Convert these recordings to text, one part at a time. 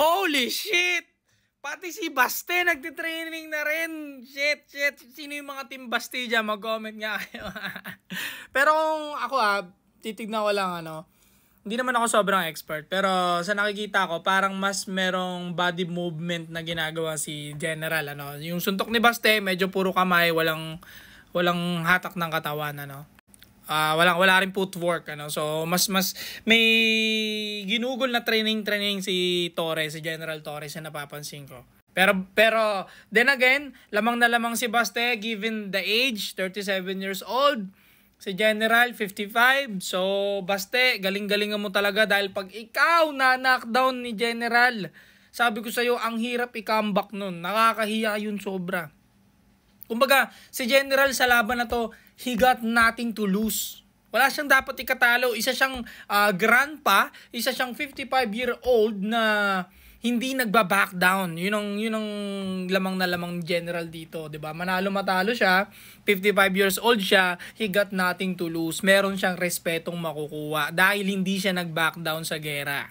Holy shit! Pati si Baste nagtitraining na rin. Shit. Sino yung mga team Baste dyan? Mag-comment nga kayo. Pero kung ako titignan ko lang hindi naman ako sobrang expert. Pero sa nakikita ko, parang mas merong body movement na ginagawa si General. Yung suntok ni Baste, medyo puro kamay, walang hatak ng katawan. Wala rin footwork. So, mas may ginugol na training si Torres, si General Torres na napapansin ko. Pero then again, lamang na lamang si Baste given the age, 37 years old. Si General, 55. So, Baste, galing-galingan mo talaga dahil pag ikaw na-knockdown ni General, sabi ko sa'yo, ang hirap i-comeback nun. Nakakahiya yun sobra. Kumbaga, si General sa laban na to, he got nothing to lose. Wala siyang dapat ikatalo. Isa siyang grandpa, isa siyang 55-year-old na hindi nagba-back down. Yun ang lamang na lamang ni General dito, 'di ba? Manalo matalo siya, 55 years old siya, he got nothing to lose. Meron siyang respetong makukuha dahil hindi siya nag-back down sa gera.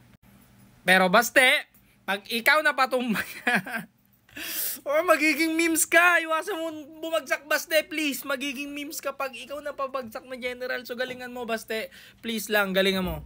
Pero Baste, pag ikaw na patumba or magiging memes ka, iwasan mo bumagsak Baste, please. Magiging memes ka pag ikaw na pabagsak na General. So galingan mo Baste, please lang, galingan mo.